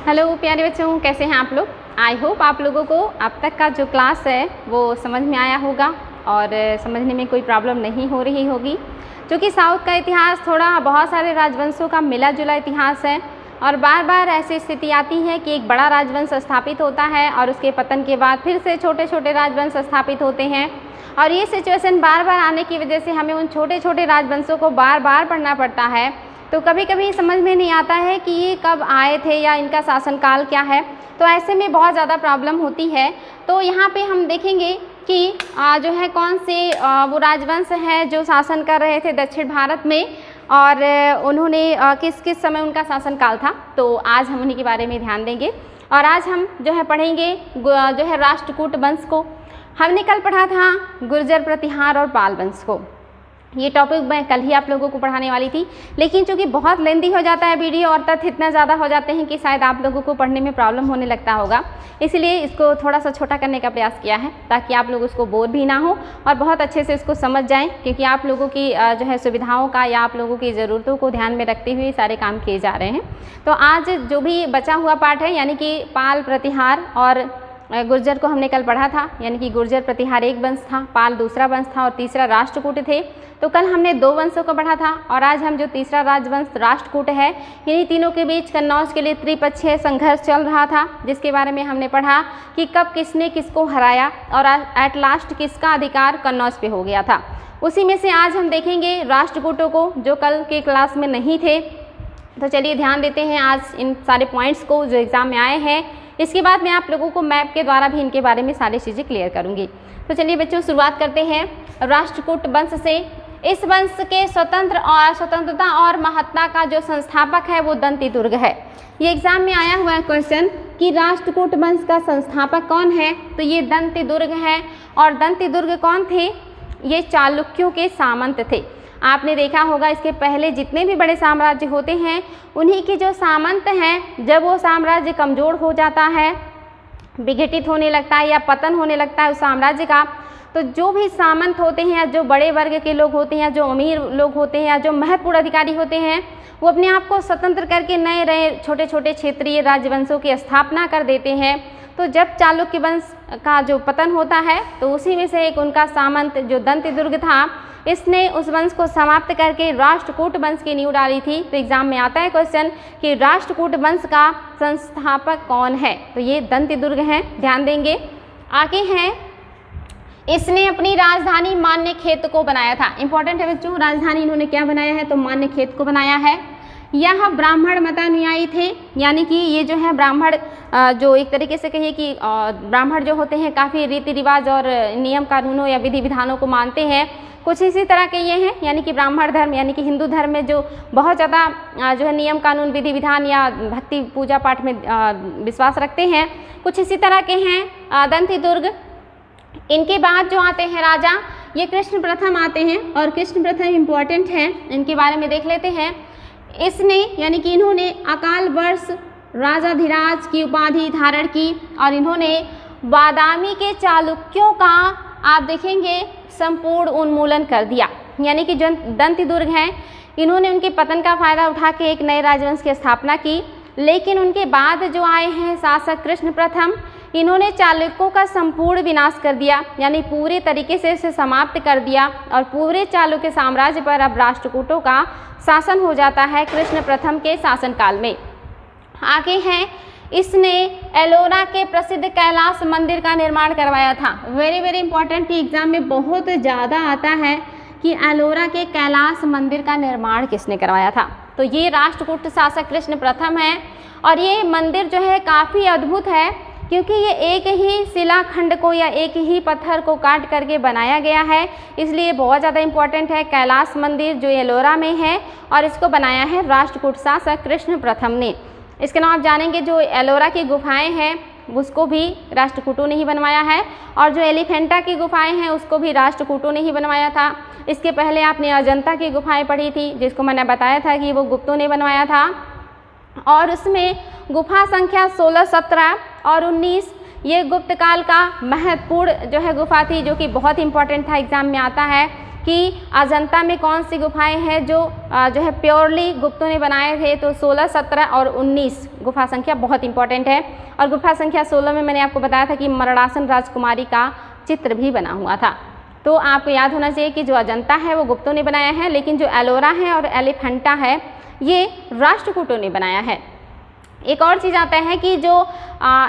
Hello प्यारे बच्चों, कैसे हैं आप लोग। आई होप आप लोगों को अब तक का जो क्लास है वो समझ में आया होगा और समझने में कोई प्रॉब्लम नहीं हो रही होगी। क्योंकि साउथ का इतिहास थोड़ा बहुत सारे राजवंशों का मिला जुला इतिहास है और बार बार ऐसी स्थिति आती है कि एक बड़ा राजवंश स्थापित होता है और उसके पतन के बाद फिर से छोटे छोटे राजवंश स्थापित होते हैं। और ये सिचुएशन बार बार आने की वजह से हमें उन छोटे छोटे राजवंशों को बार बार पढ़ना पड़ता है। तो कभी कभी समझ में नहीं आता है कि ये कब आए थे या इनका शासनकाल क्या है, तो ऐसे में बहुत ज़्यादा प्रॉब्लम होती है। तो यहाँ पे हम देखेंगे कि जो है कौन से वो राजवंश हैं जो शासन कर रहे थे दक्षिण भारत में और उन्होंने किस किस समय उनका शासनकाल था। तो आज हम उन्हीं के बारे में ध्यान देंगे और आज हम जो है पढ़ेंगे जो है राष्ट्रकूट वंश को। हमने कल पढ़ा था गुर्जर प्रतिहार और पाल वंश को। ये टॉपिक मैं कल ही आप लोगों को पढ़ाने वाली थी, लेकिन चूंकि बहुत लेंदी हो जाता है वीडियो और तथ्य इतना ज़्यादा हो जाते हैं कि शायद आप लोगों को पढ़ने में प्रॉब्लम होने लगता होगा, इसलिए इसको थोड़ा सा छोटा करने का प्रयास किया है ताकि आप लोग उसको बोर भी ना हो और बहुत अच्छे से इसको समझ जाएं। क्योंकि आप लोगों की जो है सुविधाओं का या आप लोगों की ज़रूरतों को ध्यान में रखते हुए सारे काम किए जा रहे हैं। तो आज जो भी बचा हुआ पार्ट है यानी कि पाल प्रतिहार और गुर्जर को हमने कल पढ़ा था, यानी कि गुर्जर प्रतिहार एक वंश था, पाल दूसरा वंश था और तीसरा राष्ट्रकूट थे। तो कल हमने दो वंशों को पढ़ा था और आज हम जो तीसरा राजवंश राष्ट्रकूट है, इन्हीं तीनों के बीच कन्नौज के लिए त्रिपक्षीय संघर्ष चल रहा था, जिसके बारे में हमने पढ़ा कि कब किसने किसको हराया और एट लास्ट किसका अधिकार कन्नौज पे हो गया था। उसी में से आज हम देखेंगे राष्ट्रकूटों को जो कल के क्लास में नहीं थे। तो चलिए ध्यान देते हैं आज इन सारे पॉइंट्स को जो एग्ज़ाम में आए हैं। इसके बाद मैं आप लोगों को मैप के द्वारा भी इनके बारे में सारी चीज़ें क्लियर करूंगी। तो चलिए बच्चों शुरुआत करते हैं राष्ट्रकूट वंश से। इस वंश के स्वतंत्रता और महत्ता का जो संस्थापक है वो दंतिदुर्ग है। ये एग्जाम में आया हुआ है क्वेश्चन कि राष्ट्रकूट वंश का संस्थापक कौन है, तो ये दंतिदुर्ग है। और दंतिदुर्ग कौन थे, ये चालुक्यों के सामंत थे। आपने देखा होगा इसके पहले जितने भी बड़े साम्राज्य होते हैं उन्हीं के जो सामंत हैं, जब वो साम्राज्य कमज़ोर हो जाता है, विघटित होने लगता है या पतन होने लगता है उस साम्राज्य का, तो जो भी सामंत होते हैं या जो बड़े वर्ग के लोग होते हैं या जो अमीर लोग होते हैं या जो महत्वपूर्ण अधिकारी होते हैं, वो अपने आप को स्वतंत्र करके नए नए छोटे छोटे क्षेत्रीय राजवंशों की स्थापना कर देते हैं। तो जब चालुक्य वंश का जो पतन होता है तो उसी में से एक उनका सामंत जो दंतिदुर्ग था, इसने उस वंश को समाप्त करके राष्ट्रकूट वंश की नींव डाली थी। तो एग्जाम में आता है क्वेश्चन कि राष्ट्रकूट वंश का संस्थापक कौन है, तो ये दंतिदुर्ग हैं, ध्यान देंगे। आगे हैं, इसने अपनी राजधानी मान्यखेत को बनाया था। इंपॉर्टेंट है बच्चों, राजधानी इन्होंने क्या बनाया है, तो मान्यखेत को बनाया है। यह ब्राह्मण मतानुयायी थे, यानी कि ये जो है ब्राह्मण जो एक तरीके से कहिए कि ब्राह्मण जो होते हैं काफ़ी रीति रिवाज और नियम कानूनों या विधि विधानों को मानते हैं। कुछ इसी तरह के ये हैं, यानी कि ब्राह्मण धर्म यानी कि हिंदू धर्म में जो बहुत ज़्यादा जो है नियम कानून विधि विधान या भक्ति पूजा पाठ में विश्वास रखते हैं, कुछ इसी तरह के हैं दंतिदुर्ग। इनके बाद जो आते हैं राजा, ये कृष्ण प्रथम आते हैं और कृष्ण प्रथम इम्पॉर्टेंट हैं, इनके बारे में देख लेते हैं। इसने यानी कि इन्होंने अकाल वर्ष राजाधिराज की उपाधि धारण की और इन्होंने बादामी के चालुक्यों का आप देखेंगे संपूर्ण उन्मूलन कर दिया। यानी कि जो दंतिदुर्ग हैं इन्होंने उनके पतन का फायदा उठा के एक नए राजवंश की स्थापना की, लेकिन उनके बाद जो आए हैं शासक कृष्ण प्रथम, इन्होंने चालुक्यों का संपूर्ण विनाश कर दिया, यानी पूरे तरीके से इसे समाप्त कर दिया और पूरे चालुक्य साम्राज्य पर अब राष्ट्रकूटों का शासन हो जाता है कृष्ण प्रथम के शासनकाल में। आगे हैं, इसने एलोरा के प्रसिद्ध कैलाश मंदिर का निर्माण करवाया था। वेरी वेरी इंपॉर्टेंट, एग्जाम में बहुत ज़्यादा आता है कि एलोरा के कैलाश मंदिर का निर्माण किसने करवाया था, तो ये राष्ट्रकूट शासक कृष्ण प्रथम है। और ये मंदिर जो है काफ़ी अद्भुत है क्योंकि ये एक ही शिलाखंड को या एक ही पत्थर को काट करके बनाया गया है, इसलिए बहुत ज़्यादा इंपॉर्टेंट है। कैलाश मंदिर जो एलोरा में है और इसको बनाया है राष्ट्रकूट शासक कृष्ण प्रथम ने। इसके नाम आप जानेंगे जो एलोरा की गुफाएं हैं उसको भी राष्ट्रकूटों ने ही बनवाया है और जो एलिफेंटा की गुफाएं हैं उसको भी राष्ट्रकूटों ने ही बनवाया था। इसके पहले आपने अजंता की गुफाएं पढ़ी थी जिसको मैंने बताया था कि वो गुप्तों ने बनवाया था और उसमें गुफा संख्या 16, 17 और 19 ये गुप्त काल का महत्वपूर्ण जो है गुफा थी, जो कि बहुत इंपॉर्टेंट था, एग्जाम में आता है। कि अजंता में कौन सी गुफाएं हैं जो है प्योरली गुप्तों ने बनाए थे, तो 16, 17 और 19 गुफा संख्या बहुत इंपॉर्टेंट है। और गुफा संख्या 16 में मैंने आपको बताया था कि मरणासन राजकुमारी का चित्र भी बना हुआ था। तो आपको याद होना चाहिए कि जो अजंता है वो गुप्तों ने बनाया है, लेकिन जो एलोरा है और एलिफेंटा है ये राष्ट्रकूटों ने बनाया है। एक और चीज़ आता है कि जो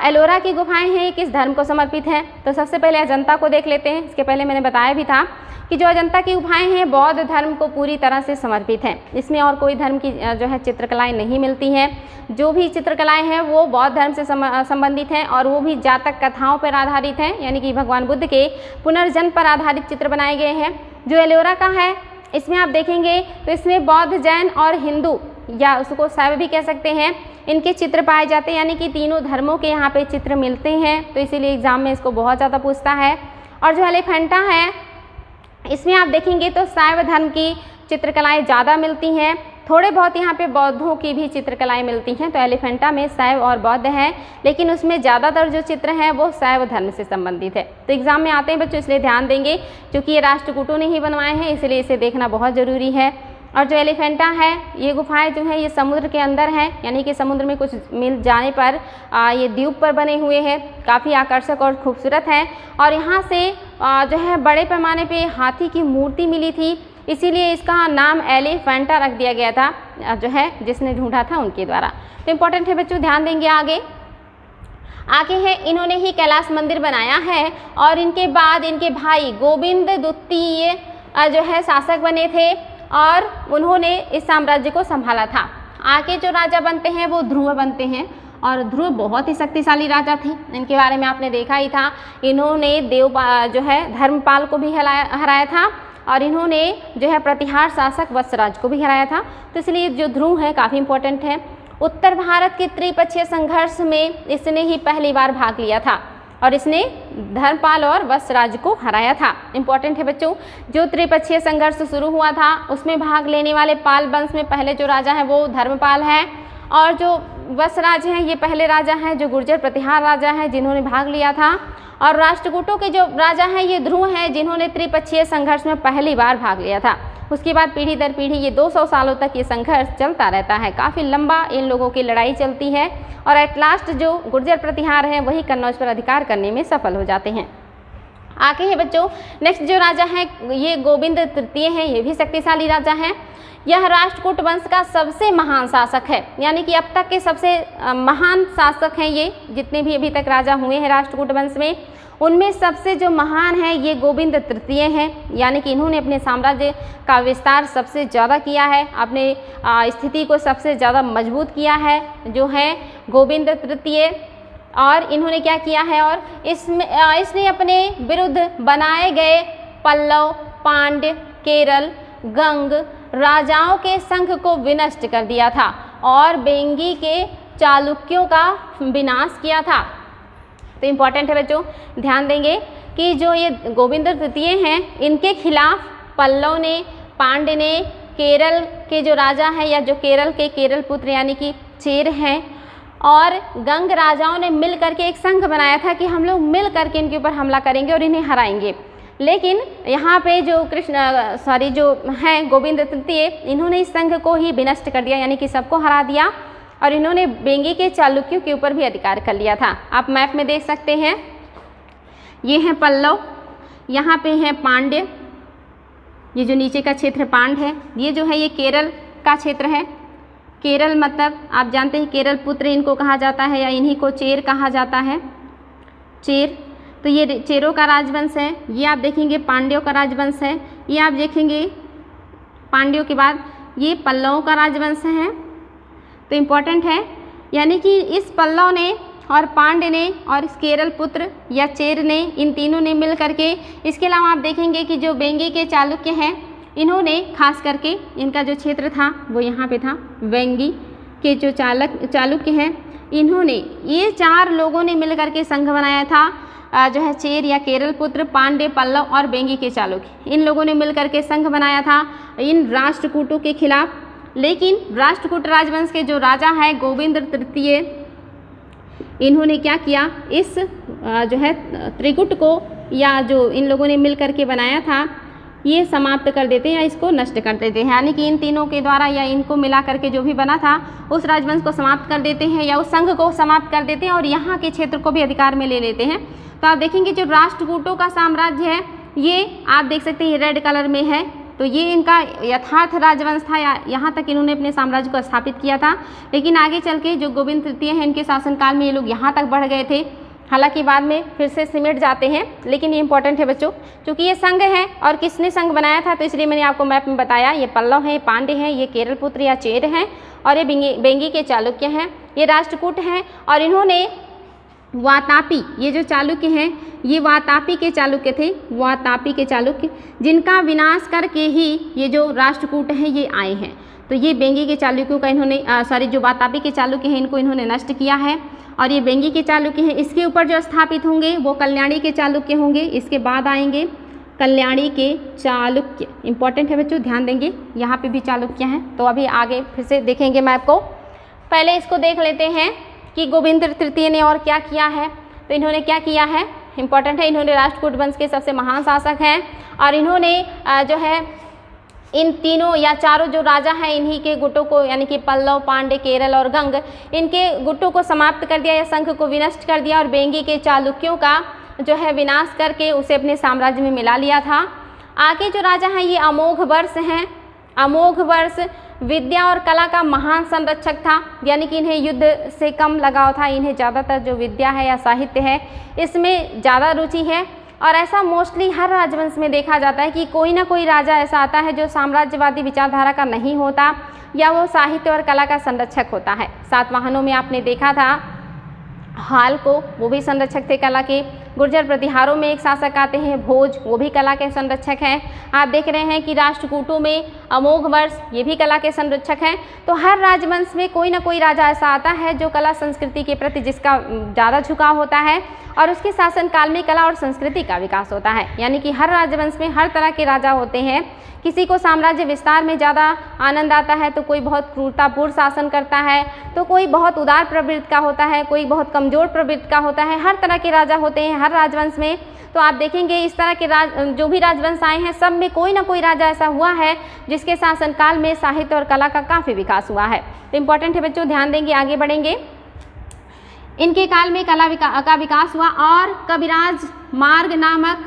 एलोरा की गुफाएं हैं ये किस धर्म को समर्पित हैं। तो सबसे पहले अजंता को देख लेते हैं। इसके पहले मैंने बताया भी था कि जो अजंता की गुफाएं हैं बौद्ध धर्म को पूरी तरह से समर्पित हैं। इसमें और कोई धर्म की जो है चित्रकलाएं नहीं मिलती हैं। जो भी चित्रकलाएं हैं वो बौद्ध धर्म से संबंधित हैं और वो भी जातक कथाओं पर आधारित हैं, यानी कि भगवान बुद्ध के पुनर्जन्म पर आधारित चित्र बनाए गए हैं। जो एलोरा का है इसमें आप देखेंगे तो इसमें बौद्ध, जैन और हिंदू या उसको शैव भी कह सकते हैं, इनके चित्र पाए जाते हैं, यानी कि तीनों धर्मों के यहाँ पे चित्र मिलते हैं। तो इसीलिए एग्जाम में इसको बहुत ज़्यादा पूछता है। और जो एलिफेंटा है इसमें आप देखेंगे तो शैव धर्म की चित्रकलाएं ज़्यादा मिलती हैं, थोड़े बहुत यहाँ पे बौद्धों की भी चित्रकलाएं मिलती हैं। तो एलिफेंटा में शैव और बौद्ध है, लेकिन उसमें ज़्यादातर जो चित्र हैं वो शैव धर्म से संबंधित है। तो एग्जाम में आते हैं बच्चों, इसलिए ध्यान देंगे क्योंकि ये राष्ट्रकूटों ने ही बनवाए हैं, इसलिए इसे देखना बहुत ज़रूरी है। और जो एलिफेंटा है ये गुफाएं जो है ये समुद्र के अंदर हैं, यानी कि समुद्र में कुछ मिल जाने पर ये द्वीप पर बने हुए हैं, काफ़ी आकर्षक और खूबसूरत हैं। और यहाँ से जो है बड़े पैमाने पे हाथी की मूर्ति मिली थी, इसीलिए इसका नाम एलिफेंटा रख दिया गया था, जो है जिसने ढूंढा था उनके द्वारा। तो इम्पोर्टेंट है बच्चों, ध्यान देंगे। आगे है इन्होंने ही कैलाश मंदिर बनाया है और इनके बाद इनके भाई गोविंद द्वितीय जो है शासक बने थे और उन्होंने इस साम्राज्य को संभाला था। आगे जो राजा बनते हैं वो ध्रुव बनते हैं और ध्रुव बहुत ही शक्तिशाली राजा थे। इनके बारे में आपने देखा ही था, इन्होंने जो है धर्मपाल को भी हराया था और इन्होंने जो है प्रतिहार शासक वत्सराज को भी हराया था। तो इसलिए जो ध्रुव है काफ़ी इंपॉर्टेंट है। उत्तर भारत के त्रिपक्षीय संघर्ष में इसने ही पहली बार भाग लिया था और इसने धर्मपाल और वत्सराज को हराया था। इंपॉर्टेंट है बच्चों, जो त्रिपक्षीय संघर्ष शुरू हुआ था उसमें भाग लेने वाले पाल वंश में पहले जो राजा है वो धर्मपाल है और जो वत्सराज हैं ये पहले राजा हैं जो गुर्जर प्रतिहार राजा हैं जिन्होंने भाग लिया था। और राष्ट्रकूटों के जो राजा हैं ये ध्रुव हैं जिन्होंने त्रिपक्षीय संघर्ष में पहली बार भाग लिया था। उसके बाद पीढ़ी दर पीढ़ी ये 200 सालों तक ये संघर्ष चलता रहता है, काफ़ी लंबा इन लोगों की लड़ाई चलती है और एट लास्ट जो गुर्जर प्रतिहार हैं वही कन्नौज पर अधिकार करने में सफल हो जाते हैं। आगे है बच्चों नेक्स्ट जो राजा है ये गोविंद तृतीय हैं, ये भी शक्तिशाली राजा हैं। यह राष्ट्रकूट वंश का सबसे महान शासक है, यानी कि अब तक के सबसे महान शासक हैं ये, जितने भी अभी तक राजा हुए हैं राष्ट्रकूट वंश में उनमें सबसे जो महान है ये गोविंद तृतीय हैं, यानी कि इन्होंने अपने साम्राज्य का विस्तार सबसे ज़्यादा किया है, अपने स्थिति को सबसे ज़्यादा मजबूत किया है जो है गोविंद तृतीय। और इन्होंने क्या किया है और इसने अपने विरुद्ध बनाए गए पल्लव, पांड्य, केरल, गंग राजाओं के संघ को विनष्ट कर दिया था और बेंगी के चालुक्यों का विनाश किया था। तो इम्पॉर्टेंट है बच्चों, ध्यान देंगे कि जो ये गोविंद तृतीय हैं इनके खिलाफ पल्लव ने, पांड्य ने, केरल के जो राजा हैं या जो केरल के केरल पुत्र यानी कि चेर हैं और गंग राजाओं ने मिल करके एक संघ बनाया था कि हम लोग मिल करके इनके ऊपर हमला करेंगे और इन्हें हराएंगे। लेकिन यहाँ पे जो जो हैं गोविंद तृतीय इन्होंने इस संघ को ही विनष्ट कर दिया, यानी कि सबको हरा दिया और इन्होंने बेंगी के चालुक्यों के ऊपर भी अधिकार कर लिया था। आप मैप में देख सकते हैं, ये हैं पल्लव, यहाँ पे हैं पांड्य, ये जो नीचे का क्षेत्र पांड है, ये जो है ये केरल का क्षेत्र है। केरल मतलब आप जानते हैं केरल पुत्र इनको कहा जाता है या इन्हीं को चेर कहा जाता है, चेर। तो ये चेरों का राजवंश है। ये आप देखेंगे पांड्यों का राजवंश है। ये आप देखेंगे पांड्यों के बाद ये पल्लवों का राजवंश है। तो इम्पॉर्टेंट है, यानी कि इस पल्लव ने और पांड्य ने और इस केरल पुत्र या चेर ने, इन तीनों ने मिल करके, इसके अलावा आप देखेंगे कि जो बेंगी के चालुक्य हैं इन्होंने खास करके इनका जो क्षेत्र था वो यहाँ पे था, बेंगी के जो चालुक्य हैं इन्होंने, ये चार लोगों ने मिल करके संघ बनाया था जो है चेर या केरल पुत्र, पांड्य, पल्लव और बेंगी के चालुक्य, इन लोगों ने मिल करके संघ बनाया था इन राष्ट्रकूटों के खिलाफ। लेकिन राष्ट्रकूट राजवंश के जो राजा है गोविंद तृतीय, इन्होंने क्या किया, इस जो है त्रिकुट को या जो इन लोगों ने मिल करके बनाया था ये समाप्त कर देते हैं या इसको नष्ट कर देते हैं, यानी कि इन तीनों के द्वारा या इनको मिला करके जो भी बना था उस राजवंश को समाप्त कर देते हैं या उस संघ को समाप्त कर देते हैं और यहाँ के क्षेत्र को भी अधिकार में ले लेते हैं। तो आप देखेंगे जो राष्ट्रकूटों का साम्राज्य है ये आप देख सकते हैं ये रेड कलर में है, तो ये इनका यथार्थ राजवंश था, यहाँ तक इन्होंने अपने साम्राज्य को स्थापित किया था। लेकिन आगे चल के जो गोविंद तृतीय हैं इनके शासनकाल में ये लोग यहाँ तक बढ़ गए थे, हालांकि बाद में फिर से सिमट जाते हैं। लेकिन ये इंपॉर्टेंट है बच्चों, क्योंकि ये संघ है और किसने संघ बनाया था तो इसलिए मैंने आपको मैप में बताया। ये पल्लव हैं, पांड्य हैं, ये केरल पुत्र या चेर हैं और ये बेंगी के चालुक्य हैं, ये राष्ट्रकूट हैं। और इन्होंने वातापी, ये जो चालुक्य हैं ये वातापी के चालुक्य थे, वातापी के चालुक्य, जिनका विनाश करके ही ये जो राष्ट्रकूट हैं ये आए हैं। तो ये बेंगी के चालुक्यों का इन्होंने जो वातापी के चालुक्य हैं इनको इन्होंने नष्ट किया है। और ये बेंगी के चालुक्य हैं, इसके ऊपर जो स्थापित होंगे वो कल्याणी के चालुक्य होंगे, इसके बाद आएंगे कल्याणी के चालुक्य। इंपॉर्टेंट है बच्चों, ध्यान देंगे, यहाँ पे भी चालुक्य हैं। तो अभी आगे फिर से देखेंगे मैप को, पहले इसको देख लेते हैं कि गोविंद तृतीय ने और क्या किया है। तो इन्होंने क्या किया है, इंपॉर्टेंट है, इन्होंने राष्ट्रकूट वंश के सबसे महान शासक हैं और इन्होंने जो है इन तीनों या चारों जो राजा हैं इन्हीं के गुटों को, यानी कि पल्लव, पांड्य, केरल और गंग, इनके गुटों को समाप्त कर दिया या संघ को विनष्ट कर दिया और बेंगी के चालुक्यों का जो है विनाश करके उसे अपने साम्राज्य में मिला लिया था। आगे जो राजा हैं ये अमोघ वर्ष हैं। अमोघ वर्ष विद्या और कला का महान संरक्षक था, यानी कि इन्हें युद्ध से कम लगाव था, इन्हें ज़्यादातर जो विद्या है या साहित्य है इसमें ज़्यादा रुचि है। और ऐसा मोस्टली हर राजवंश में देखा जाता है कि कोई ना कोई राजा ऐसा आता है जो साम्राज्यवादी विचारधारा का नहीं होता या वो साहित्य और कला का संरक्षक होता है। सातवाहनों में आपने देखा था हाल को, वो भी संरक्षक थे कला के। गुर्जर प्रतिहारों में एक शासक आते हैं भोज, वो भी कला के संरक्षक हैं। आप देख रहे हैं कि राष्ट्रकूटों में अमोघ वर्ष, ये भी कला के संरक्षक हैं। तो हर राजवंश में कोई ना कोई राजा ऐसा आता है जो कला संस्कृति के प्रति जिसका ज़्यादा झुकाव होता है और उसके शासनकाल में कला और संस्कृति का विकास होता है। यानी कि हर राजवंश में हर तरह के राजा होते हैं। किसी को साम्राज्य विस्तार में ज़्यादा आनंद आता है तो कोई बहुत क्रूरतापूर्ण शासन करता है, तो कोई बहुत उदार प्रवृत्ति का होता है, कोई बहुत कमज़ोर प्रवृत्ति का होता है। हर तरह के राजा होते हैं हर राजवंश में। तो आप देखेंगे इस तरह के जो भी राजवंश आए हैं सब में कोई ना कोई राजा ऐसा हुआ है जिसके शासनकाल में साहित्य और कला का काफ़ी विकास हुआ है। तो इम्पॉर्टेंट है बच्चों, ध्यान देंगे, आगे बढ़ेंगे। इनके काल में कला का विकास हुआ और कविराज मार्ग नामक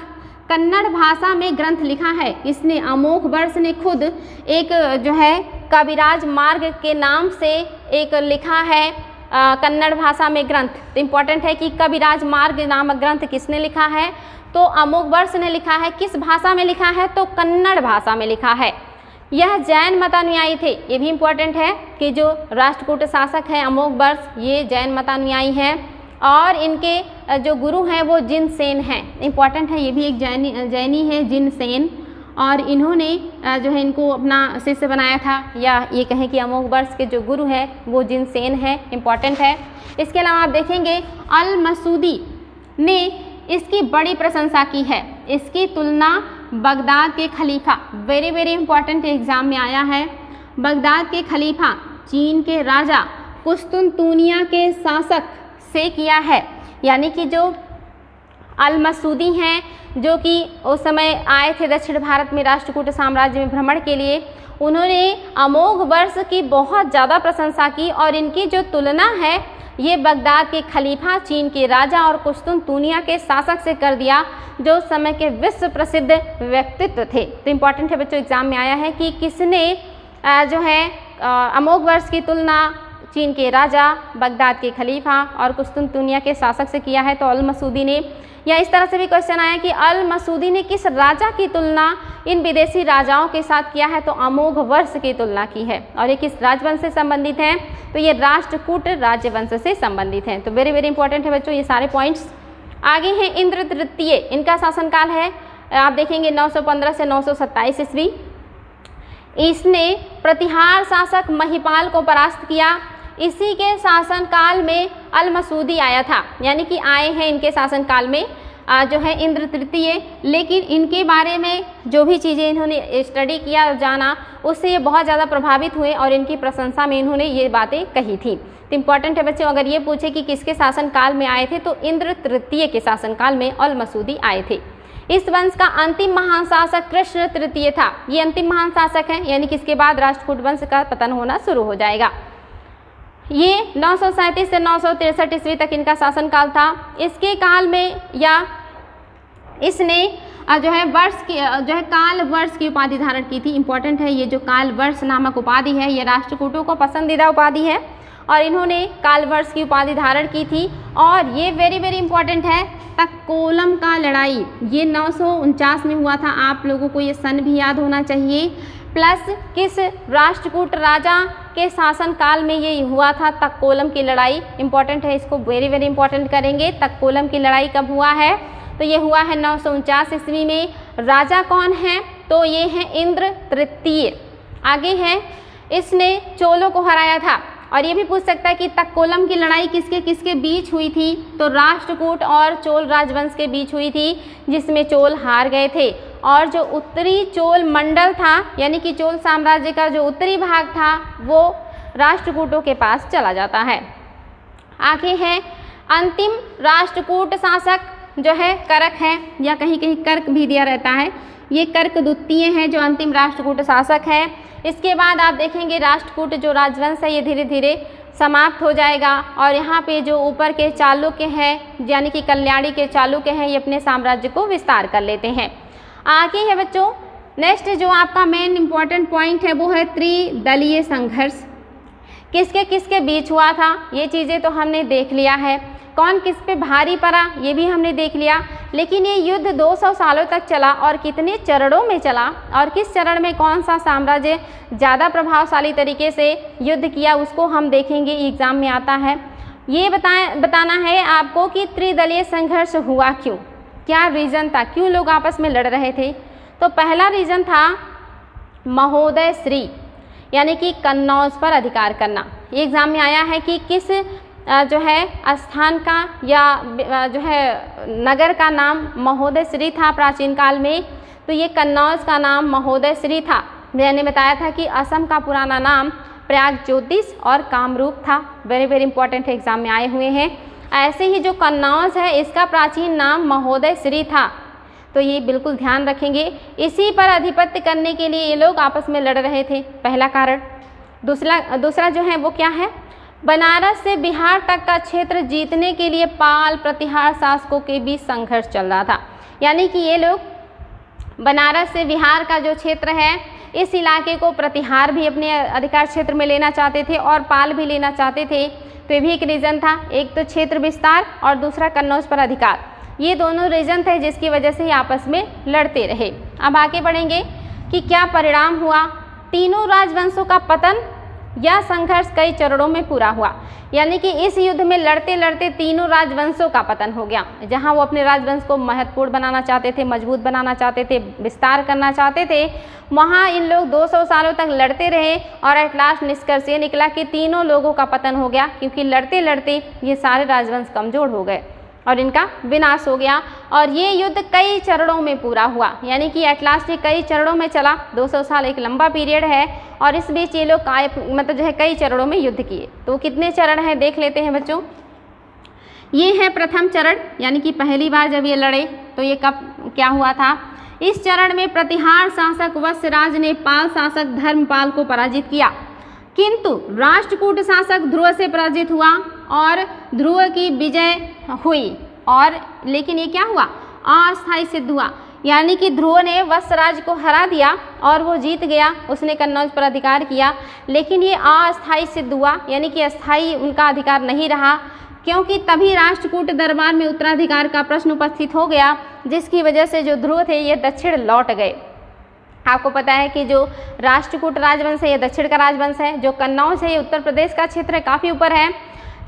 कन्नड़ भाषा में ग्रंथ लिखा है। इसने अमोघ वर्ष ने खुद एक जो है कविराज मार्ग के नाम से एक लिखा है कन्नड़ भाषा में ग्रंथ। तो इम्पॉर्टेंट है कि कविराज मार्ग नामक ग्रंथ किसने लिखा है, तो अमोघ वर्ष ने लिखा है। किस भाषा में लिखा है, तो कन्नड़ भाषा में लिखा है। यह जैन मतानुयायी थे, ये भी इम्पोर्टेंट है कि जो राष्ट्रकूट शासक हैं अमोघ वर्ष ये जैन मतानुयायी हैं और इनके जो गुरु हैं वो जिनसेन हैं। इम्पॉर्टेंट है, ये भी एक जैनी है जिनसेन और इन्होंने जो है इनको अपना शिष्य बनाया था, या ये कहें कि अमोघ वर्ष के जो गुरु हैं वो जिनसेन है। इम्पॉर्टेंट है। इसके अलावा आप देखेंगे अल मसूदी ने इसकी बड़ी प्रशंसा की है। इसकी तुलना बगदाद के खलीफा, वेरी वेरी इंपॉर्टेंट एग्जाम में आया है, बगदाद के खलीफा चीन के राजा कुस्तुनतुनिया के शासक से किया है। यानी कि जो अल मसूदी हैं जो कि उस समय आए थे दक्षिण भारत में राष्ट्रकूट साम्राज्य में भ्रमण के लिए, उन्होंने अमोघ वर्ष की बहुत ज़्यादा प्रशंसा की और इनकी जो तुलना है ये बगदाद के खलीफा चीन के राजा और कुस्तुनतुनिया के शासक से कर दिया जो उस समय के विश्व प्रसिद्ध व्यक्तित्व थे। तो इम्पॉर्टेंट है बच्चों, एग्जाम में आया है कि किसने जो है अमोघ वर्ष की तुलना चीन के राजा, बगदाद के खलीफा और कुस्तुनतुनिया के शासक से किया है, तो अल मसूदी ने। या इस तरह से भी क्वेश्चन आया कि अल मसूदी ने किस राजा की तुलना इन विदेशी राजाओं के साथ किया है, तो अमोघ वर्ष की तुलना की है। और ये किस राजवंश से संबंधित हैं, तो ये राष्ट्रकूट राजवंश से संबंधित हैं। तो वेरी वेरी इंपॉर्टेंट है बच्चों ये सारे पॉइंट्स। आगे हैं इंद्र तृतीय, इनका शासनकाल है आप देखेंगे 915 से 927 ईस्वी। इसने प्रतिहार शासक महिपाल को परास्त किया। इसी के शासनकाल में अल मसूदी आया था, यानी कि आए हैं इनके शासनकाल में जो है इंद्र तृतीय। लेकिन इनके बारे में जो भी चीज़ें इन्होंने स्टडी किया और जाना उससे ये बहुत ज़्यादा प्रभावित हुए और इनकी प्रशंसा में इन्होंने ये बातें कही थी। तो इम्पॉर्टेंट है बच्चों, अगर ये पूछे कि किसके शासनकाल में आए थे तो इंद्र तृतीय के शासनकाल में अल मसूदी आए थे। इस वंश का अंतिम महान शासक कृष्ण तृतीय था। ये अंतिम महान शासक है, यानी कि इसके बाद राष्ट्रकूट वंश का पतन होना शुरू हो जाएगा। ये 937 से 963 ईस्वी तक इनका शासनकाल था। इसके काल में या इसने जो है काल वर्ष की उपाधि धारण की थी। इंपॉर्टेंट है, ये जो काल वर्ष नामक उपाधि है ये राष्ट्रकूटों को पसंदीदा उपाधि है और इन्होंने काल वर्ष की उपाधि धारण की थी। और ये वेरी इंपॉर्टेंट है, तक्कोलम का लड़ाई ये 949 में हुआ था। आप लोगों को ये सन भी याद होना चाहिए, प्लस किस राष्ट्रकूट राजा के शासन काल में ये हुआ था तक्कोलम की लड़ाई। इंपॉर्टेंट है, इसको वेरी इंपॉर्टेंट करेंगे। तक्कोलम की लड़ाई कब हुआ है? तो ये हुआ है 949 ईस्वी में। राजा कौन है? तो ये है इंद्र तृतीय। आगे है, इसने चोलों को हराया था। और ये भी पूछ सकता है कि तक्कोलम की लड़ाई किसके किसके बीच हुई थी? तो राष्ट्रकूट और चोल राजवंश के बीच हुई थी, जिसमें चोल हार गए थे। और जो उत्तरी चोल मंडल था, यानी कि चोल साम्राज्य का जो उत्तरी भाग था, वो राष्ट्रकूटों के पास चला जाता है। आगे है, अंतिम राष्ट्रकूट शासक जो है करक है, या कहीं कहीं कर्क भी दिया रहता है। ये कर्क द्वितीय है जो अंतिम राष्ट्रकूट शासक है। इसके बाद आप देखेंगे राष्ट्रकूट जो राजवंश है ये धीरे धीरे समाप्त हो जाएगा। और यहाँ पे जो ऊपर के चालुक्य हैं, यानी कि कल्याणी के चालुक्य हैं, ये अपने साम्राज्य को विस्तार कर लेते हैं। आगे है बच्चों, नेक्स्ट जो आपका मेन इंपॉर्टेंट पॉइंट है वो है त्रिदलीय संघर्ष। किसके किसके बीच हुआ था ये चीज़ें तो हमने देख लिया है। कौन किस पे भारी पड़ा ये भी हमने देख लिया। लेकिन ये युद्ध 200 सालों तक चला और कितने चरणों में चला और किस चरण में कौन सा साम्राज्य ज़्यादा प्रभावशाली तरीके से युद्ध किया उसको हम देखेंगे, एग्ज़ाम में आता है। ये बताना है आपको कि त्रिदलीय संघर्ष हुआ क्यों, क्या रीज़न था, क्यों लोग आपस में लड़ रहे थे। तो पहला रीज़न था महोदय श्री, यानी कि कन्नौज पर अधिकार करना। ये एग्ज़ाम में आया है कि किस जो है स्थान का या जो है नगर का नाम महोदय श्री था प्राचीन काल में। तो ये कन्नौज का नाम महोदय श्री था। मैंने बताया था कि असम का पुराना नाम प्रयागज्योतिष और कामरूप था। वेरी इंपॉर्टेंट एग्जाम में आए हुए हैं। ऐसे ही जो कन्नौज है इसका प्राचीन नाम महोदय श्री था। तो ये बिल्कुल ध्यान रखेंगे। इसी पर अधिपत्य करने के लिए ये लोग आपस में लड़ रहे थे, पहला कारण। दूसरा जो है वो क्या है, बनारस से बिहार तक का क्षेत्र जीतने के लिए पाल प्रतिहार शासकों के बीच संघर्ष चल रहा था। यानी कि ये लोग बनारस से बिहार का जो क्षेत्र है इस इलाके को प्रतिहार भी अपने अधिकार क्षेत्र में लेना चाहते थे और पाल भी लेना चाहते थे। तो ये भी एक रीज़न था, एक तो क्षेत्र विस्तार और दूसरा कन्नौज पर अधिकार। ये दोनों रीज़न थे जिसकी वजह से ये आपस में लड़ते रहे। अब आगे बढ़ेंगे कि क्या परिणाम हुआ। तीनों राजवंशों का पतन या संघर्ष कई चरणों में पूरा हुआ। यानी कि इस युद्ध में लड़ते लड़ते तीनों राजवंशों का पतन हो गया। जहां वो अपने राजवंश को महत्वपूर्ण बनाना चाहते थे, मजबूत बनाना चाहते थे, विस्तार करना चाहते थे, वहां इन लोग 200 सालों तक लड़ते रहे और एट लास्ट निष्कर्ष ये निकला कि तीनों लोगों का पतन हो गया, क्योंकि लड़ते लड़ते ये सारे राजवंश कमजोर हो गए और इनका विनाश हो गया। और ये युद्ध कई चरणों में पूरा हुआ, यानी कि एट लास्ट ये कई चरणों में चला। 200 साल एक लंबा पीरियड है और इस बीच ये लोग मतलब जो है कई चरणों में युद्ध किए। तो कितने चरण हैं देख लेते हैं बच्चों। ये है प्रथम चरण, यानी कि पहली बार जब ये लड़े तो ये कब क्या हुआ था। इस चरण में प्रतिहार शासक वत्सराज ने पाल शासक धर्मपाल को पराजित किया, किंतु राष्ट्रकूट शासक ध्रुव से पराजित हुआ और ध्रुव की विजय हुई। और लेकिन ये क्या हुआ, अस्थायी सिद्ध हुआ। यानी कि ध्रुव ने वत्सराज को हरा दिया और वो जीत गया, उसने कन्नौज पर अधिकार किया, लेकिन ये अस्थायी सिद्ध हुआ, यानी कि अस्थायी उनका अधिकार नहीं रहा, क्योंकि तभी राष्ट्रकूट दरबार में उत्तराधिकार का प्रश्न उपस्थित हो गया, जिसकी वजह से जो ध्रुव थे ये दक्षिण लौट गए। आपको पता है कि जो राष्ट्रकूट राजवंश है ये दक्षिण का राजवंश है, जो कन्नौज है ये उत्तर प्रदेश का क्षेत्र है, काफ़ी ऊपर है।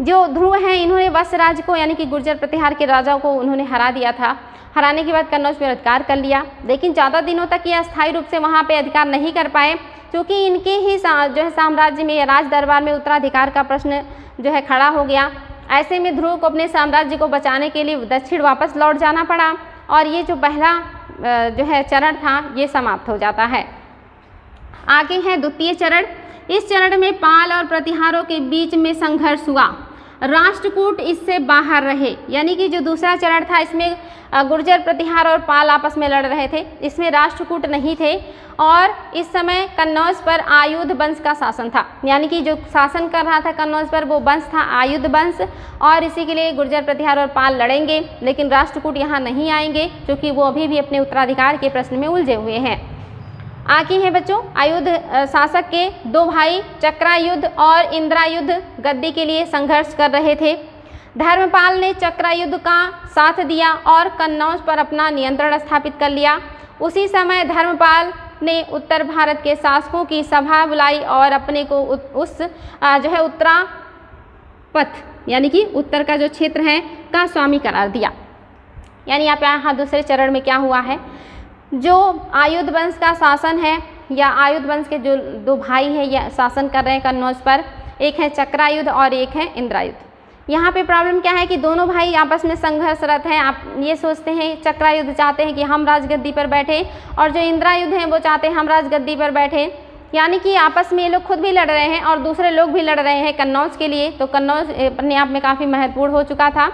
जो ध्रुव हैं इन्होंने वत्सराज को, यानी कि गुर्जर प्रतिहार के राजाओं को उन्होंने हरा दिया था। हराने के बाद कन्नौज पर अधिकार कर लिया, लेकिन ज़्यादा दिनों तक ये अस्थायी रूप से वहाँ पे अधिकार नहीं कर पाए, क्योंकि इनके ही जो है साम्राज्य में या राज दरबार में उत्तराधिकार का प्रश्न जो है खड़ा हो गया। ऐसे में ध्रुव को अपने साम्राज्य को बचाने के लिए दक्षिण वापस लौट जाना पड़ा और ये जो पहला जो है चरण था ये समाप्त हो जाता है। आगे है द्वितीय चरण। इस चरण में पाल और प्रतिहारों के बीच में संघर्ष हुआ। राष्ट्रकूट इससे बाहर रहे। यानी कि जो दूसरा चरण था इसमें गुर्जर, प्रतिहार और पाल आपस में लड़ रहे थे, इसमें राष्ट्रकूट नहीं थे और इस समय कन्नौज पर आयुध वंश का शासन था। यानी कि जो शासन कर रहा था कन्नौज पर वो वंश था आयुध वंश और इसी के लिए गुर्जर, प्रतिहार और पाल लड़ेंगे, लेकिन राष्ट्रकूट यहाँ नहीं आएंगे क्योंकि वो अभी भी अपने उत्तराधिकार के प्रश्न में उलझे हुए हैं। आगे हैं बच्चों आयुध शासक के दो भाई चक्रायुध और इंद्रायुध गद्दी के लिए संघर्ष कर रहे थे। धर्मपाल ने चक्रायुध का साथ दिया और कन्नौज पर अपना नियंत्रण स्थापित कर लिया। उसी समय धर्मपाल ने उत्तर भारत के शासकों की सभा बुलाई और अपने को उस जो है उत्तरापथ यानी कि उत्तर का जो क्षेत्र है का स्वामी करार दिया। यानी यहाँ दूसरे चरण में क्या हुआ है, जो आयुध वंश का शासन है या आयुध वंश के जो दो भाई हैं या शासन कर रहे हैं कन्नौज पर, एक है चक्रायुध और एक है इंद्रायुध। यहाँ पे प्रॉब्लम क्या है कि दोनों भाई आपस में संघर्षरत हैं। आप ये सोचते हैं चक्रायुध चाहते हैं कि हम राजगद्दी पर बैठे और जो इंद्रायुध हैं वो चाहते हैं हम राजगद्दी पर बैठे। यानी कि आपस में ये लोग खुद भी लड़ रहे हैं और दूसरे लोग भी लड़ रहे हैं कन्नौज के लिए। तो कन्नौज अपने आप में काफ़ी महत्वपूर्ण हो चुका था।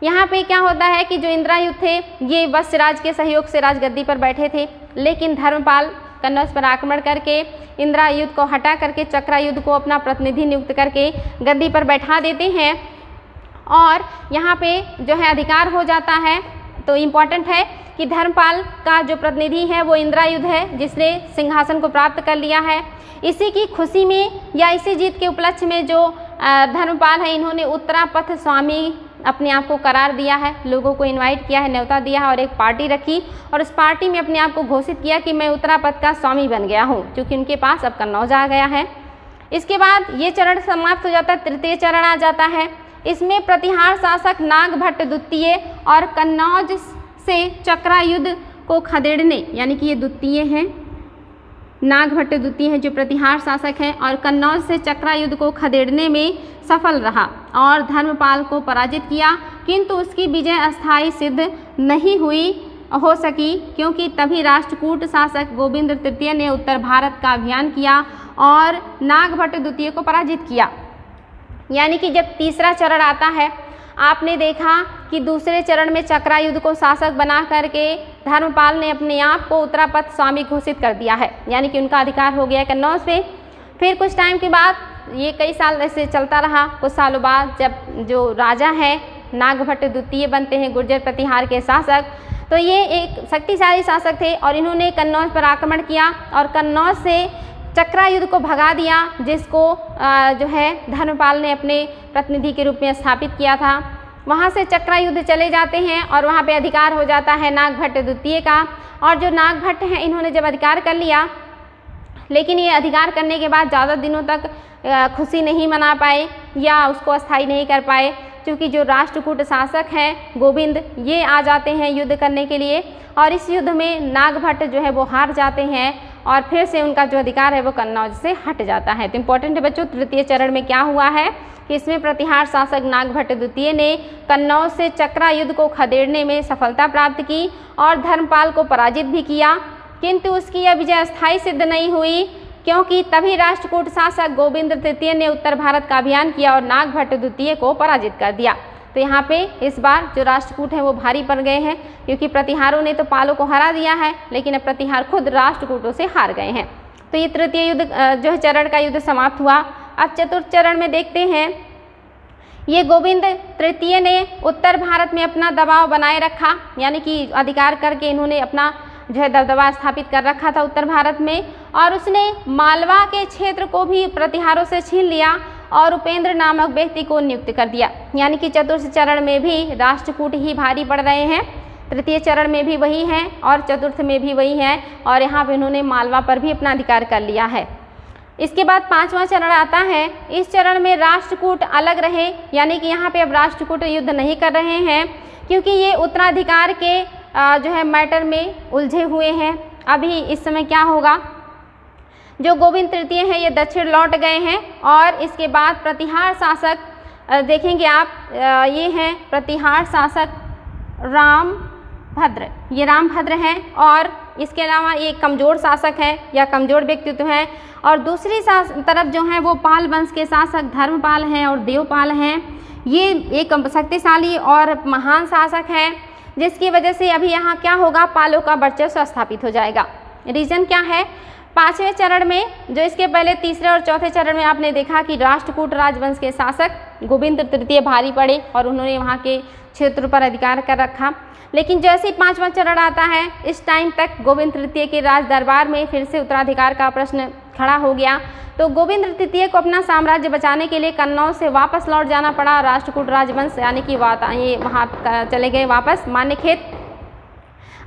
यहाँ पे क्या होता है कि जो इंद्रायुध थे ये वत्सराज के सहयोग से राजगद्दी पर बैठे थे, लेकिन धर्मपाल कन्नौज पर आक्रमण करके इंद्रायुध को हटा करके चक्रायुध को अपना प्रतिनिधि नियुक्त करके गद्दी पर बैठा देते हैं और यहाँ पे जो है अधिकार हो जाता है। तो इम्पॉर्टेंट है कि धर्मपाल का जो प्रतिनिधि है वो इंद्रायुध है जिसने सिंहासन को प्राप्त कर लिया है। इसी की खुशी में या इसी जीत के उपलक्ष्य में जो धर्मपाल है इन्होंने उत्तरापथ स्वामी अपने आप को करार दिया है, लोगों को इनवाइट किया है, न्योता दिया है और एक पार्टी रखी और उस पार्टी में अपने आप को घोषित किया कि मैं उत्तरापथ का स्वामी बन गया हूँ, क्योंकि उनके पास अब कन्नौज आ गया है। इसके बाद ये चरण समाप्त हो जाता है, तृतीय चरण आ जाता है। इसमें प्रतिहार शासक नागभट्ट द्वितीय और कन्नौज से चक्रायुध को खदेड़ने, यानी कि ये द्वितीय हैं, नागभट्ट द्वितीय है जो प्रतिहार शासक है और कन्नौज से चक्रायुध को खदेड़ने में सफल रहा और धर्मपाल को पराजित किया, किंतु उसकी विजय अस्थायी सिद्ध नहीं हो सकी क्योंकि तभी राष्ट्रकूट शासक गोविंद तृतीय ने उत्तर भारत का अभियान किया और नागभट्ट द्वितीय को पराजित किया। यानी कि जब तीसरा चरण आता है आपने देखा कि दूसरे चरण में चक्रायुध को शासक बना करके धर्मपाल ने अपने आप को उत्तरापथ स्वामी घोषित कर दिया है, यानी कि उनका अधिकार हो गया कन्नौज पे। फिर कुछ टाइम के बाद ये कई साल ऐसे चलता रहा। कुछ सालों बाद जब जो राजा है नागभट्ट द्वितीय बनते हैं गुर्जर प्रतिहार के शासक, तो ये एक शक्तिशाली शासक थे और इन्होंने कन्नौज पर आक्रमण किया और कन्नौज से चक्रायुध को भगा दिया, जिसको जो है धर्मपाल ने अपने प्रतिनिधि के रूप में स्थापित किया था। वहाँ से चक्रायुध चले जाते हैं और वहाँ पे अधिकार हो जाता है नागभट्ट द्वितीय का। और जो नागभट्ट हैं इन्होंने जब अधिकार कर लिया, लेकिन ये अधिकार करने के बाद ज़्यादा दिनों तक खुशी नहीं मना पाए या उसको अस्थायी नहीं कर पाए, क्योंकि जो राष्ट्रकूट शासक हैं गोविंद ये आ जाते हैं युद्ध करने के लिए और इस युद्ध में नागभट्ट जो है वो हार जाते हैं और फिर से उनका जो अधिकार है वो कन्नौज से हट जाता है। तो इम्पोर्टेंट है बच्चों, तृतीय चरण में क्या हुआ है कि इसमें प्रतिहार शासक नागभट्ट द्वितीय ने कन्नौज से चक्रायुध को खदेड़ने में सफलता प्राप्त की और धर्मपाल को पराजित भी किया, किंतु उसकी यह विजय अस्थायी सिद्ध नहीं हुई क्योंकि तभी राष्ट्रकूट शासक गोविंद तृतीय ने उत्तर भारत का अभियान किया और नागभट्ट द्वितीय को पराजित कर दिया। तो यहाँ पे इस बार जो राष्ट्रकूट हैं वो भारी पड़ गए हैं क्योंकि प्रतिहारों ने तो पालों को हरा दिया है, लेकिन अब प्रतिहार खुद राष्ट्रकूटों से हार गए हैं। तो ये तृतीय युद्ध जो है चरण का युद्ध समाप्त हुआ। अब चतुर्थ चरण में देखते हैं, ये गोविंद तृतीय ने उत्तर भारत में अपना दबाव बनाए रखा, यानी कि अधिकार करके इन्होंने अपना जो है दबदबा स्थापित कर रखा था उत्तर भारत में, और उसने मालवा के क्षेत्र को भी प्रतिहारों से छीन लिया और उपेंद्र नामक व्यक्ति को नियुक्त कर दिया। यानी कि चतुर्थ चरण में भी राष्ट्रकूट ही भारी पड़ रहे हैं, तृतीय चरण में भी वही हैं और चतुर्थ में भी वही हैं और यहाँ पे इन्होंने मालवा पर भी अपना अधिकार कर लिया है। इसके बाद पांचवा चरण आता है। इस चरण में राष्ट्रकूट अलग रहे, यानी कि यहाँ पे अब राष्ट्रकूट युद्ध नहीं कर रहे हैं क्योंकि ये उत्तराधिकार के जो है मैटर में उलझे हुए हैं। अभी इस समय क्या होगा, जो गोविंद तृतीय हैं ये दक्षिण लौट गए हैं और इसके बाद प्रतिहार शासक देखेंगे आप, ये हैं प्रतिहार शासक रामभद्र, ये रामभद्र हैं और इसके अलावा ये कमज़ोर शासक है या कमज़ोर व्यक्तित्व है। और दूसरी तरफ जो है वो पाल वंश के शासक धर्मपाल हैं और देवपाल हैं। ये एक शक्तिशाली और महान शासक है, जिसकी वजह से अभी यहाँ क्या होगा, पालों का वर्चस्व स्थापित हो जाएगा। रीज़न क्या है, 5वें चरण में जो इसके पहले तीसरे और चौथे चरण में आपने देखा कि राष्ट्रकूट राजवंश के शासक गोविंद तृतीय भारी पड़े और उन्होंने वहाँ के क्षेत्र पर अधिकार कर रखा। लेकिन जैसे ही 5वां चरण आता है, इस टाइम तक गोविंद तृतीय के राज दरबार में फिर से उत्तराधिकार का प्रश्न खड़ा हो गया। तो गोविंद तृतीय को अपना साम्राज्य बचाने के लिए कन्नौज से वापस लौट जाना पड़ा। राष्ट्रकूट राजवंश यानी कि ये वहाँ चले गए वापस मान्यखेत।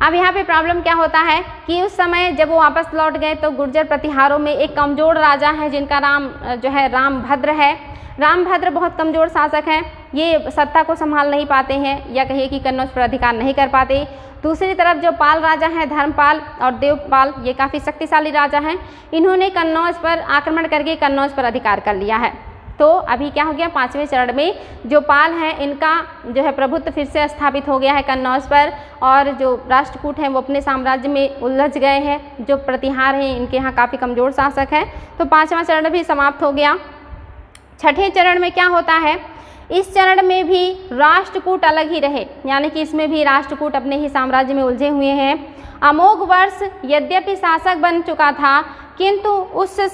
अब यहाँ पे प्रॉब्लम क्या होता है कि उस समय जब वो वापस लौट गए तो गुर्जर प्रतिहारों में एक कमज़ोर राजा है जिनका नाम जो है रामभद्र है। रामभद्र बहुत कमज़ोर शासक हैं, ये सत्ता को संभाल नहीं पाते हैं या कहिए कि कन्नौज पर अधिकार नहीं कर पाते। दूसरी तरफ जो पाल राजा हैं धर्मपाल और देवपाल, ये काफ़ी शक्तिशाली राजा हैं। इन्होंने कन्नौज पर आक्रमण करके कन्नौज पर अधिकार कर लिया है। तो अभी क्या हो गया, 5वें चरण में जो पाल हैं इनका जो है प्रभुत्व फिर से स्थापित हो गया है कन्नौज पर, और जो राष्ट्रकूट हैं वो अपने साम्राज्य में उलझ गए हैं। जो प्रतिहार हैं इनके यहाँ काफ़ी कमज़ोर शासक हैं। तो 5वां चरण भी समाप्त हो गया। 6ठे चरण में क्या होता है, इस चरण में भी राष्ट्रकूट अलग ही रहे, यानी कि इसमें भी राष्ट्रकूट अपने ही साम्राज्य में उलझे हुए हैं। अमोघ वर्ष यद्यपि शासक बन चुका था, किंतु उससे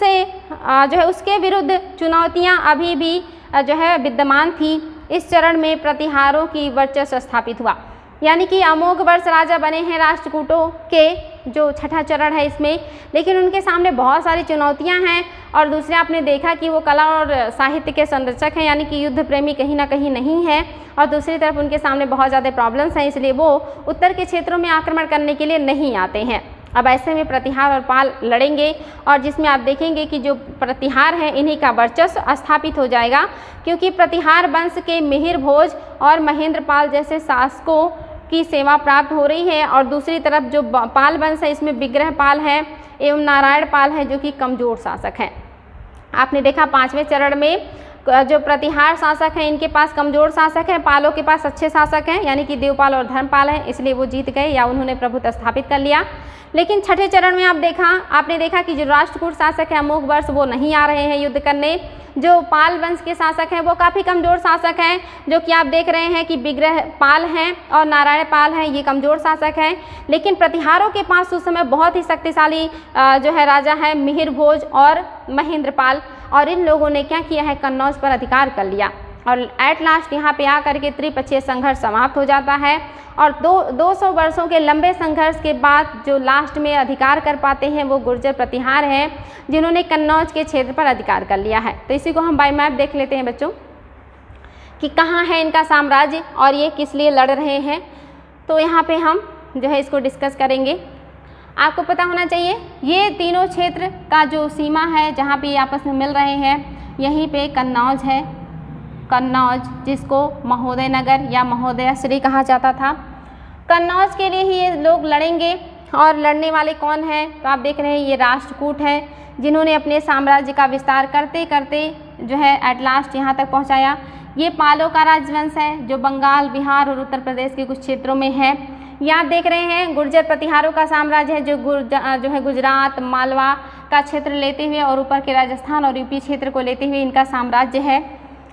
जो है उसके विरुद्ध चुनौतियां अभी भी जो है विद्यमान थी। इस चरण में प्रतिहारों की वर्चस्व स्थापित हुआ, यानी कि अमोघ वर्ष राजा बने हैं राष्ट्रकूटों के, जो 6ठा चरण है इसमें, लेकिन उनके सामने बहुत सारी चुनौतियां हैं। और दूसरे आपने देखा कि वो कला और साहित्य के संरक्षक हैं, यानी कि युद्ध प्रेमी कहीं ना कहीं नहीं है। और दूसरी तरफ उनके सामने बहुत ज़्यादा प्रॉब्लम्स हैं, इसलिए वो उत्तर के क्षेत्रों में आक्रमण करने के लिए नहीं आते हैं। अब ऐसे में प्रतिहार और पाल लड़ेंगे, और जिसमें आप देखेंगे कि जो प्रतिहार हैं इन्हीं का वर्चस्व स्थापित हो जाएगा, क्योंकि प्रतिहार वंश के मिहिर भोज और महेंद्रपाल जैसे शासकों की सेवा प्राप्त हो रही है। और दूसरी तरफ जो पाल वंश है इसमें विग्रह पाल है एवं नारायण पाल है जो कि कमज़ोर शासक हैं। आपने देखा 5वें चरण में जो प्रतिहार शासक हैं इनके पास कमज़ोर शासक हैं, पालों के पास अच्छे शासक हैं, यानी कि देवपाल और धर्मपाल हैं, इसलिए वो जीत गए या उन्होंने प्रभुत्व स्थापित कर लिया। लेकिन 6ठे चरण में आपने देखा कि जो राष्ट्रकूट शासक है अमोघ वर्ष वो नहीं आ रहे हैं युद्ध करने। जो पाल वंश के शासक हैं वो काफ़ी कमज़ोर शासक हैं, जो कि आप देख रहे हैं कि विग्रह पाल हैं और नारायण पाल हैं, ये कमज़ोर शासक हैं। लेकिन प्रतिहारों के पास उस समय बहुत ही शक्तिशाली जो है राजा है मिहिर भोज और महेंद्रपाल, और इन लोगों ने क्या किया है, कन्नौज पर अधिकार कर लिया। और एट लास्ट यहाँ पे आकर के त्रिपक्षीय संघर्ष समाप्त हो जाता है। और 200 वर्षों के लंबे संघर्ष के बाद जो लास्ट में अधिकार कर पाते हैं वो गुर्जर प्रतिहार हैं, जिन्होंने कन्नौज के क्षेत्र पर अधिकार कर लिया है। तो इसी को हम बाय मैप देख लेते हैं बच्चों कि कहाँ है इनका साम्राज्य और ये किस लिए लड़ रहे हैं। तो यहाँ पे हम जो है इसको डिस्कस करेंगे। आपको पता होना चाहिए ये तीनों क्षेत्र का जो सीमा है जहाँ पे आपस में मिल रहे हैं, यहीं पे कन्नौज है। कन्नौज जिसको महोदय नगर या महोदय श्री कहा जाता था, कन्नौज के लिए ही ये लोग लड़ेंगे। और लड़ने वाले कौन हैं, तो आप देख रहे हैं ये राष्ट्रकूट है, जिन्होंने अपने साम्राज्य का विस्तार करते करते जो है एट लास्ट यहाँ तक पहुँचाया। ये पालों का राजवंश है जो बंगाल, बिहार और उत्तर प्रदेश के कुछ क्षेत्रों में है। ये आप देख रहे हैं गुर्जर प्रतिहारों का साम्राज्य है जो है गुजरात, मालवा का क्षेत्र लेते हुए और ऊपर के राजस्थान और यूपी क्षेत्र को लेते हुए इनका साम्राज्य है।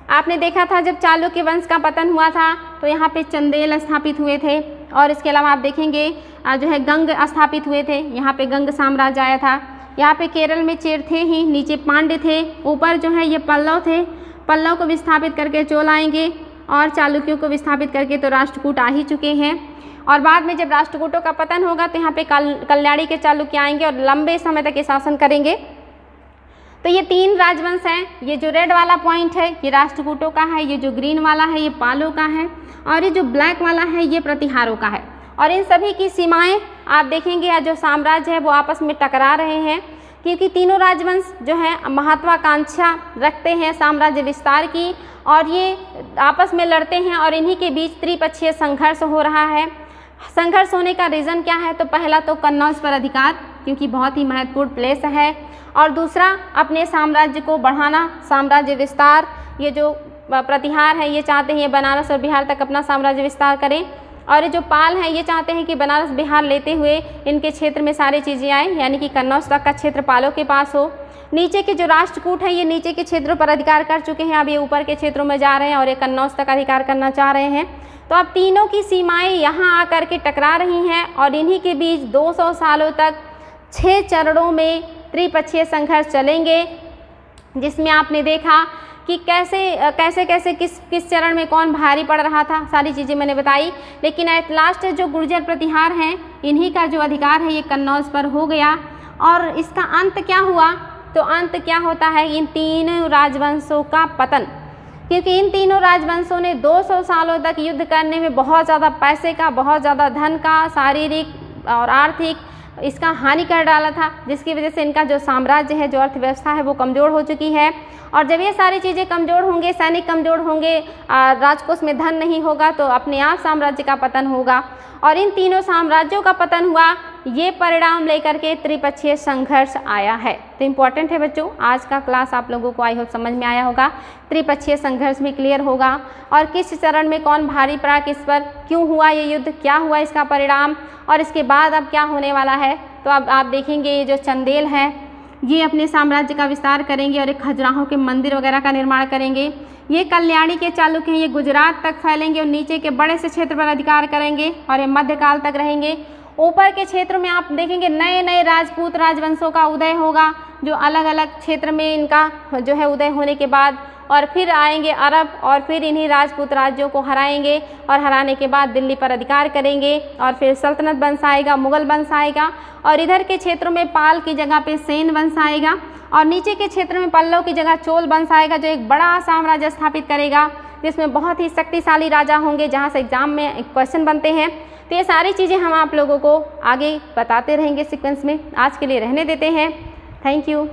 आपने देखा था जब चालुक्य वंश का पतन हुआ था तो यहाँ पे चंदेल स्थापित हुए थे, और इसके अलावा आप देखेंगे जो है गंग स्थापित हुए थे, यहाँ पे गंग साम्राज्य आया था। यहाँ पे केरल में चेर थे ही, नीचे पांड्य थे, ऊपर जो है ये पल्लव थे। पल्लव को विस्थापित करके चोल आएंगे और चालुक्यों को विस्थापित करके तो राष्ट्रकूट आ ही चुके हैं। और बाद में जब राष्ट्रकूटों का पतन होगा तो यहाँ पे कल्याणी के चालुक्य आएंगे और लंबे समय तक ये शासन करेंगे। तो ये तीन राजवंश हैं। ये जो रेड वाला पॉइंट है ये राष्ट्रकूटों का है, ये जो ग्रीन वाला है ये पालों का है, और ये जो ब्लैक वाला है ये प्रतिहारों का है। और इन सभी की सीमाएं आप देखेंगे जो साम्राज्य है वो आपस में टकरा रहे हैं, क्योंकि तीनों राजवंश जो है महत्वाकांक्षा रखते हैं साम्राज्य विस्तार की, और ये आपस में लड़ते हैं और इन्हीं के बीच त्रिपक्षीय संघर्ष हो रहा है। संघर्ष होने का रीज़न क्या है, तो पहला तो कन्नौज पर अधिकार, क्योंकि बहुत ही महत्वपूर्ण प्लेस है, और दूसरा अपने साम्राज्य को बढ़ाना, साम्राज्य विस्तार। ये जो प्रतिहार है ये चाहते हैं ये बनारस और बिहार तक अपना साम्राज्य विस्तार करें। और ये जो पाल हैं ये चाहते हैं कि बनारस बिहार लेते हुए इनके क्षेत्र में सारी चीज़ें आएँ, यानी कि कन्नौज तक का क्षेत्र पालों के पास हो। नीचे के जो राष्ट्रकूट हैं ये नीचे के क्षेत्रों पर अधिकार कर चुके हैं, अब ये ऊपर के क्षेत्रों में जा रहे हैं और ये कन्नौज तक अधिकार करना चाह रहे हैं। तो अब तीनों की सीमाएं यहाँ आकर के टकरा रही हैं और इन्हीं के बीच 200 सालों तक 6 चरणों में त्रिपक्षीय संघर्ष चलेंगे, जिसमें आपने देखा कि कैसे किस चरण में कौन भारी पड़ रहा था, सारी चीज़ें मैंने बताई। लेकिन एट लास्ट जो गुर्जर प्रतिहार हैं इन्हीं का जो अधिकार है ये कन्नौज पर हो गया। और इसका अंत क्या हुआ? तो अंत क्या होता है? इन तीनों राजवंशों का पतन, क्योंकि इन तीनों राजवंशों ने 200 सालों तक युद्ध करने में बहुत ज़्यादा पैसे का, बहुत ज़्यादा धन का, शारीरिक और आर्थिक इसका हानि कर डाला था, जिसकी वजह से इनका जो साम्राज्य है, जो अर्थव्यवस्था है वो कमज़ोर हो चुकी है। और जब ये सारी चीज़ें कमज़ोर होंगे, सैनिक कमज़ोर होंगे, राजकोष में धन नहीं होगा, तो अपने आप साम्राज्य का पतन होगा। और इन तीनों साम्राज्यों का पतन हुआ, ये परिणाम लेकर के त्रिपक्षीय संघर्ष आया है। तो इम्पॉर्टेंट है बच्चों, आज का क्लास आप लोगों को आई होप समझ में आया होगा। त्रिपक्षीय संघर्ष भी क्लियर होगा और किस चरण में कौन भारी पड़ा, किस पर क्यों हुआ ये युद्ध, क्या हुआ इसका परिणाम और इसके बाद अब क्या होने वाला है। तो अब आप देखेंगे ये जो चंदेल हैं ये अपने साम्राज्य का विस्तार करेंगे और एक खजुराहों के मंदिर वगैरह का निर्माण करेंगे। ये कल्याणी के चालुक्य हैं, ये गुजरात तक फैलेंगे और नीचे के बड़े से क्षेत्र पर अधिकार करेंगे और ये मध्यकाल तक रहेंगे। ऊपर के क्षेत्र में आप देखेंगे नए नए राजपूत राजवंशों का उदय होगा, जो अलग अलग क्षेत्र में इनका जो है उदय होने के बाद, और फिर आएंगे अरब और फिर इन्हीं राजपूत राज्यों को हराएंगे और हराने के बाद दिल्ली पर अधिकार करेंगे और फिर सल्तनत वंश आएगा, मुगल वंश आएगा और इधर के क्षेत्रों में पाल की जगह पे सेन वंश आएगा और नीचे के क्षेत्र में पल्लव की जगह चोल वंश आएगा, जो एक बड़ा साम्राज्य स्थापित करेगा जिसमें बहुत ही शक्तिशाली राजा होंगे, जहाँ से एग्जाम में क्वेश्चन बनते हैं। तो ये सारी चीज़ें हम आप लोगों को आगे बताते रहेंगे सीक्वेंस में। आज के लिए रहने देते हैं। Thank you.